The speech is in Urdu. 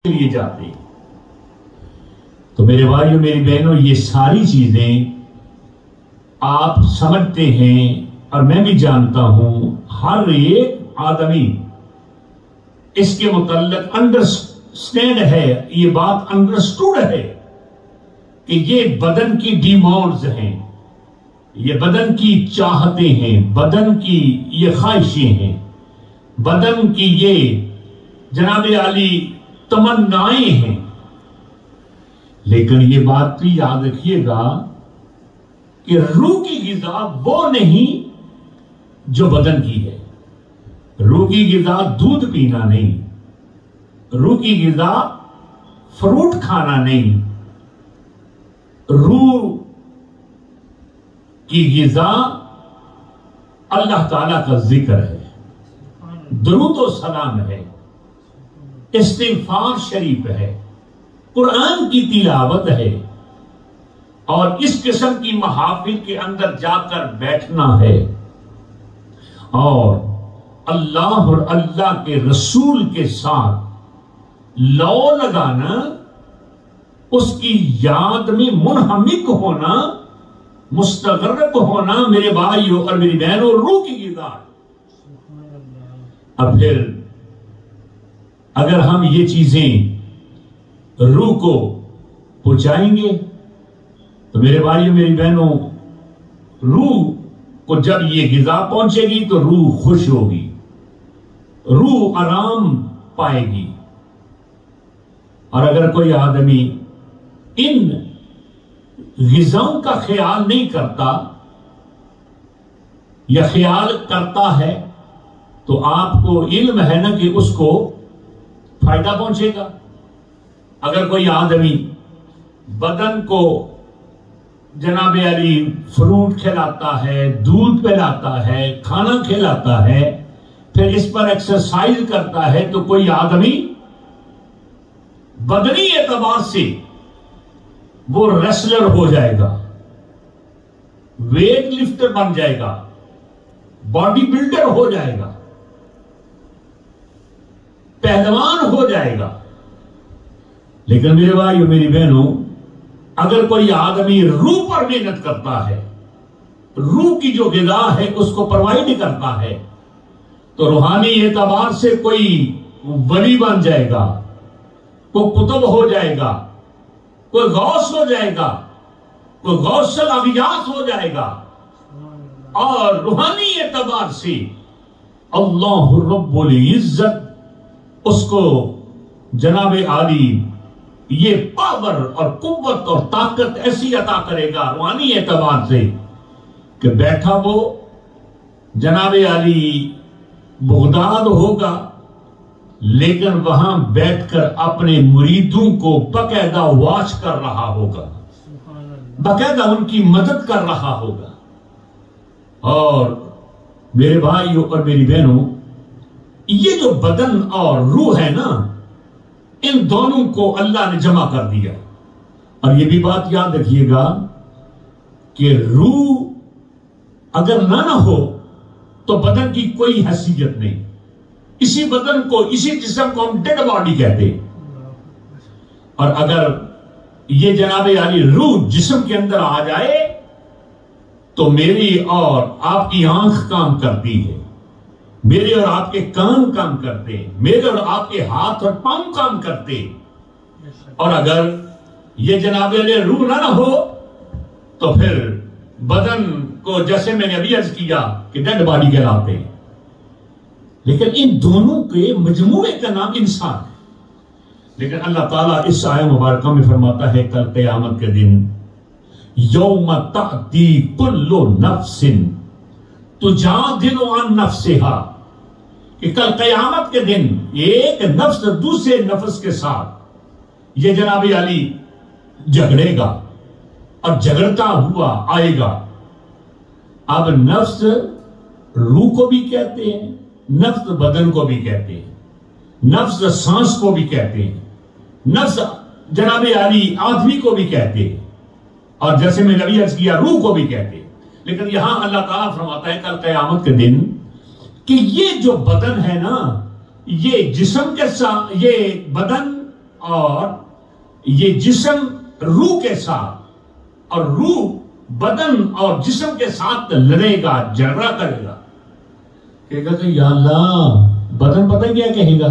لیے جاتے ہیں۔ تو میرے بھائیوں میری بہنوں، یہ ساری چیزیں آپ سمجھتے ہیں اور میں بھی جانتا ہوں، ہر ایک آدمی اس کے متعلق انڈرسٹینڈ ہے، یہ بات انڈرسٹوڈ ہے کہ یہ بدن کی ڈیمانڈز ہیں، یہ بدن کی چاہتیں ہیں، بدن کی یہ خواہشیں ہیں، بدن کی یہ جناب عالی تمنائیں ہیں۔ لیکن یہ بات بھی یاد رکھیے گا کہ روح کی غذا وہ نہیں جو بدن کی ہے۔ روح کی غذا دودھ پینا نہیں، روح کی غذا فروٹ کھانا نہیں، روح کی غذا اللہ تعالیٰ کا ذکر ہے، درود و سلام ہے، استغفار شریف ہے، قرآن کی تلاوت ہے، اور اس قسم کی محافل کے اندر جا کر بیٹھنا ہے اور اللہ اور اللہ کے رسول کے ساتھ لو لگانا، اس کی یاد میں منہمک ہونا، مستغرق ہونا میرے بھائیوں اور میری بہنوں، روح کی غذا۔ اب پھر اگر ہم یہ چیزیں روح کو پہنچائیں گے تو میرے بھائیوں میری بہنوں، روح کو جب یہ غذا پہنچے گی تو روح خوش ہوگی، روح آرام پائے گی۔ اور اگر کوئی آدمی ان غذاؤں کا خیال نہیں کرتا یا خیال کرتا ہے تو آپ کو علم ہے نا کہ اس کو فائدہ پہنچے گا۔ اگر کوئی آدمی بدن کو جناب علی فروٹ کھلاتا ہے، دودھ پلاتا ہے، کھانا کھلاتا ہے، پھر اس پر ایکسرسائز کرتا ہے، تو کوئی آدمی بدنی اعتبار سے وہ ریسلر ہو جائے گا، ویٹ لفٹر بن جائے گا، باڈی بلڈر ہو جائے گا، پہلوان ہو جائے گا۔ لیکن میرے بھائیوں میری بہنوں، اگر کوئی آدمی روح پر محنت کرتا ہے، روح کی جو غذا ہے اس کو پرووائڈ کرتا ہے، تو روحانی اعتبار سے کوئی ولی بن جائے گا، کوئی قطب ہو جائے گا، کوئی غوث ہو جائے گا، کوئی غوث الاغیاث ہو جائے گا، اور روحانی اعتبار سے اللہ رب العزت اس کو جناب عالی یہ پاور اور قوت اور طاقت ایسی عطا کرے گا روحانی اعتبار سے کہ بیٹھا وہ جناب عالی بغداد ہوگا، لیکن وہاں بیٹھ کر اپنے مریدوں کو باقاعدہ واچ کر رہا ہوگا، باقاعدہ ان کی مدد کر رہا ہوگا۔ اور میرے بھائیوں اور میری بہنوں، یہ جو بدن اور روح ہے نا، ان دونوں کو اللہ نے جمع کر دیا۔ اور یہ بھی بات یاد رکھیے گا کہ روح اگر نہ ہو تو بدن کی کوئی حیثیت نہیں۔ اسی بدن کو، اسی جسم کو ہم ڈیڈ باڈی کہتے ہیں، اور اگر یہ جناب عالی روح جسم کے اندر آ جائے تو میری اور آپ کی آنکھ کام کرتی ہے، میرے اور آپ کے کان کام کرتے ہیں، میرے اور آپ کے ہاتھ اور پاؤں کام کرتے ہیں۔ اور اگر یہ جناب علی روح نہ ہو تو پھر بدن کو، جیسے میں نے ابھی عرض کیا، کہ ڈیڈ باڈی کہلاتے ہیں۔ لیکن ان دونوں کے مجموعے کا نام انسان ہے۔ لیکن اللہ تعالیٰ اس آیہ مبارکہ میں فرماتا ہے کل قیامت کے دن یوم تأتی کل نفس تجادل عن نفسہا، کہ کل قیامت کے دن ایک نفس دوسرے نفس کے ساتھ یہ جناب علی جھگڑے گا، اور جھگڑتا ہوا آئے گا۔ اب نفس روح کو بھی کہتے ہیں، نفس بدن کو بھی کہتے ہیں، نفس سانس کو بھی کہتے ہیں، نفس جناب علی آدمی کو بھی کہتے ہیں، اور جیسے میں نبی عرض کیا روح کو بھی کہتے ہیں۔ لیکن یہاں اللہ تعالیٰ فرماتا ہے کل قیامت کے دن کہ یہ جو بدن ہے نا، یہ جسم کے ساتھ، یہ بدن اور یہ جسم روح کے ساتھ اور روح بدن اور جسم کے ساتھ لڑے گا، جھگڑا کرے گا، کہے گا کہ یا اللہ، بدن پتہ کیا کہے گا؟